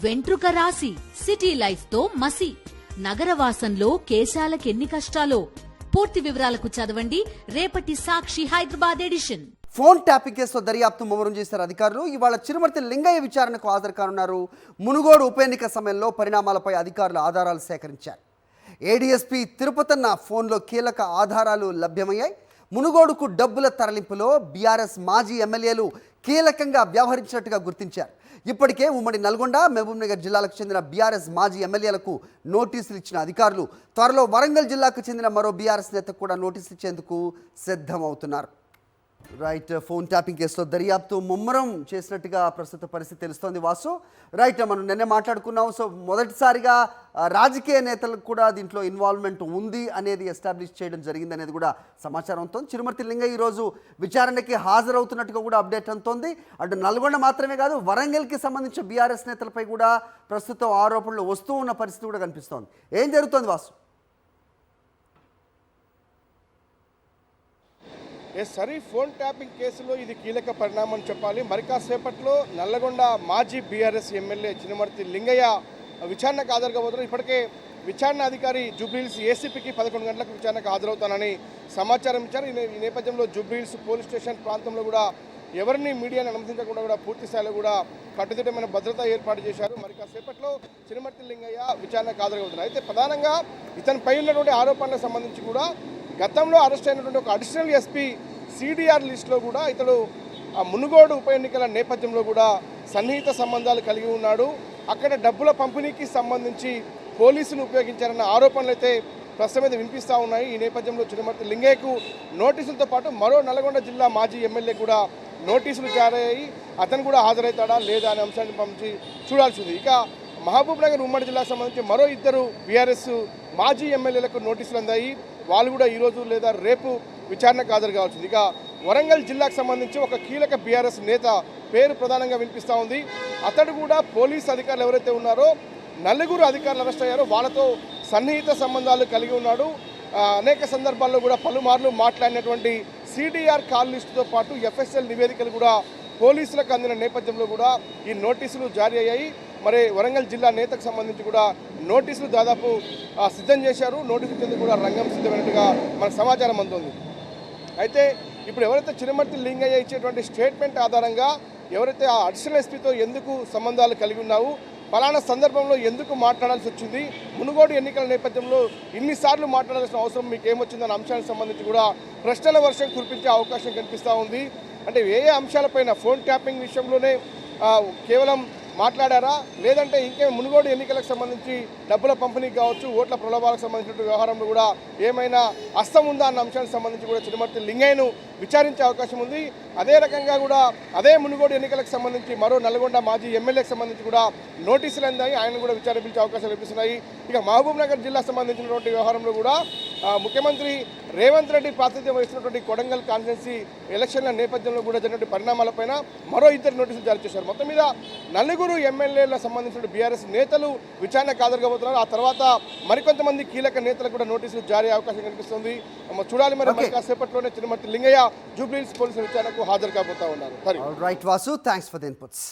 వెంట్రుక రాసి city life తో మసి నగరవాసంలో కేశాలకెన్ని కష్టాలో. పూర్తి వివరాలకు చదవండి రేపటి Sakshi Hyderabad edition. Phone tapping కేసులో దర్యాప్తు ముమ్మరం చేశారు అధికారులు. ఇవాళ చిరుమర్తి లింగయ్య విచారణకు హాజరు కానున్నారు. మునుగోడు ఉప ఎన్నిక సమయంలో పరిణామాలపై అధికారులు ఆధారాలు సేకరించారు. ఏడీఎస్పీ తిరుపతన్న ఫోన్లో కీలక ఆధారాలు లభ్యమయ్యాయి. మునుగోడుకు డబ్బుల తరలింపులో బీఆర్ఎస్ మాజీ ఎమ్మెల్యేలు కీలకంగా వ్యవహరించినట్టుగా గుర్తించారు. ఇప్పటికే ఉమ్మడి నల్గొండ, మహబూబ్నగర్ జిల్లాలకు చెందిన బీఆర్ఎస్ మాజీ ఎమ్మెల్యేలకు నోటీసులు ఇచ్చిన అధికారులు త్వరలో వరంగల్ జిల్లాకు చెందిన మరో బీఆర్ఎస్ నేతకు కూడా నోటీసులు ఇచ్చేందుకు సిద్ధమవుతున్నారు. రైట్, ఫోన్ ట్యాపింగ్ కేసులో దర్యాప్తు ముమ్మరం చేసినట్టుగా ప్రస్తుత పరిస్థితి తెలుస్తోంది. వాసు, రైట్, మనం నిన్నే మాట్లాడుకున్నాం. సో మొదటిసారిగా రాజకీయ నేతలకు కూడా దీంట్లో ఇన్వాల్వ్మెంట్ ఉంది అనేది ఎస్టాబ్లిష్ చేయడం జరిగింది అనేది కూడా సమాచారం అవుతోంది. చిరుమర్తి లింగయ్య ఈరోజు విచారణకి హాజరవుతున్నట్టుగా కూడా అప్డేట్ అవుతోంది. అటు నల్గొండ మాత్రమే కాదు, వరంగల్కి సంబంధించిన బీఆర్ఎస్ నేతలపై కూడా ప్రస్తుతం ఆరోపణలు వస్తూ ఉన్న పరిస్థితి కూడా కనిపిస్తోంది. ఏం జరుగుతోంది వాసు? సరే, ఫోన్ ట్యాపింగ్ కేసులో ఇది కీలక పరిణామం చెప్పాలి. మరి కాసేపట్లో నల్లగొండ మాజీ బీఆర్ఎస్ ఎమ్మెల్యే చినమర్తి లింగయ్య విచారణకు హాజరు కాబోతున్నారు. ఇప్పటికే విచారణ అధికారి జూబ్లీహిల్స్ ఏసీపీకి 11 గంటలకు విచారణకు హాజరవుతానని సమాచారం ఇచ్చారు. ఈ నేపథ్యంలో జూబ్లీహిల్స్ పోలీస్ స్టేషన్ ప్రాంతంలో కూడా ఎవరిని మీడియాను అనుమతించకుండా కూడా పూర్తి స్థాయిలో కూడా కట్టుదిట్టమైన భద్రత ఏర్పాటు చేశారు. మరి కాసేపట్లో చినమర్తి లింగయ్య విచారణకు హాజరు కాబోతున్నారు. అయితే ప్రధానంగా ఇతనిపై ఉన్నటువంటి ఆరోపణలకు సంబంధించి కూడా గతంలో అరెస్ట్ అయినటువంటి ఒక అడిషనల్ ఎస్పీ సిడిఆర్ లిస్టులో కూడా ఇతడు మునుగోడు ఉప ఎన్నికల నేపథ్యంలో కూడా సన్నిహిత సంబంధాలు కలిగి ఉన్నాడు. అక్కడ డబ్బుల పంపిణీకి సంబంధించి పోలీసులు ఉపయోగించారన్న ఆరోపణలు అయితే ప్రస్తుతం మీద వినిపిస్తూ ఉన్నాయి. ఈ నేపథ్యంలో చినమర్తి లింగయ్యకు నోటీసులతో పాటు మరో నల్గొండ జిల్లా మాజీ ఎమ్మెల్యే కూడా నోటీసులు జారీ అయ్యి అతను కూడా హాజరవుతాడా లేదా అనే అంశాన్ని పంపించి చూడాల్సింది. ఇక మహబూబ్నగర్ ఉమ్మడి జిల్లాకు సంబంధించి మరో 2 బీఆర్ఎస్ మాజీ ఎమ్మెల్యేలకు నోటీసులు అందాయి. వాళ్ళు కూడా ఈరోజు లేదా రేపు విచారణకు హాజరు కావాల్సింది. ఇక వరంగల్ జిల్లాకు సంబంధించి ఒక కీలక బీఆర్ఎస్ నేత పేరు ప్రధానంగా వినిపిస్తూ ఉంది. అతడు కూడా పోలీస్ అధికారులు ఎవరైతే ఉన్నారో 4 అధికారులు అరెస్ట్ అయ్యారో వాళ్ళతో సన్నిహిత సంబంధాలు కలిగి ఉన్నాడు. అనేక సందర్భాల్లో కూడా పలుమార్లు మాట్లాడినటువంటి సిడిఆర్ కాల్ లిస్టుతో పాటు ఎఫ్ఎస్ఎల్ నివేదికలు కూడా పోలీసులకు అందిన నేపథ్యంలో కూడా ఈ నోటీసులు జారీ అయ్యాయి. మరి వరంగల్ జిల్లా నేతకు సంబంధించి కూడా నోటీసులు దాదాపు సిద్ధం చేశారు. నోటీసులు కింద కూడా రంగం సిద్ధమైనట్టుగా మనకు సమాచారం అందుతుంది. అయితే ఇప్పుడు ఎవరైతే చినమర్తి లింగయ్య ఇచ్చేటువంటి స్టేట్మెంట్ ఆధారంగా ఎవరైతే ఆ అడిషనల్ ఎస్పీతో ఎందుకు సంబంధాలు కలిగి ఉన్నావు, ఫలానా సందర్భంలో ఎందుకు మాట్లాడాల్సి వచ్చింది, మునుగోడు ఎన్నికల నేపథ్యంలో ఇన్నిసార్లు మాట్లాడాల్సిన అవసరం మీకు ఏమొచ్చిందన్న అంశానికి సంబంధించి కూడా ప్రశ్నల వర్షం కురిపించే అవకాశం కనిపిస్తూ ఉంది. అంటే ఏ అంశాలపైన ఫోన్ ట్యాపింగ్ విషయంలోనే కేవలం మాట్లాడారా, లేదంటే ఇంకే మునుగోడు ఎన్నికలకు సంబంధించి డబ్బుల పంపిణీ కావచ్చు, ఓట్ల ప్రలోభాలకు సంబంధించిన వ్యవహారంలో కూడా ఏమైనా హస్తం ఉందా అన్న అంశానికి సంబంధించి కూడా చినమర్తి లింగయ్యను విచారించే అవకాశం ఉంది. అదే రకంగా కూడా అదే మునుగోడు ఎన్నికలకు సంబంధించి మరో నల్గొండ మాజీ ఎమ్మెల్యేకి సంబంధించి కూడా నోటీసులు అందాయి. ఆయన కూడా విచారించే అవకాశాలు కనిపిస్తున్నాయి. ఇక మహబూబ్నగర్ జిల్లాకు సంబంధించినటువంటి వ్యవహారంలో కూడా ముఖ్యమంత్రి రేవంత్ రెడ్డి ప్రాతినిధ్యం వహిస్తున్నటువంటి కొడంగల్ కాన్స్టిట్యున్సీ ఎలక్షన్ల నేపథ్యంలో కూడా జరిగినటువంటి పరిణామాలపైన మరో 2 నోటీసులు జారీ చేశారు. మొత్తం మీద 4 ఎమ్మెల్యేలకు సంబంధించిన బీఆర్ఎస్ నేతలు విచారణకు హాజరు కాబోతున్నారు. ఆ తర్వాత మరికొంతమంది కీలక నేతలకు కూడా నోటీసులు జారీ అవకాశం కనిపిస్తుంది. చూడాలి మరి కాసేపట్లోనే చినమర్తి లింగయ్య జూబ్లీహిల్స్ పోలీసుల విచారణకు హాజరు కాబోతా ఉన్నారు. Right Vasu, thanks for the inputs.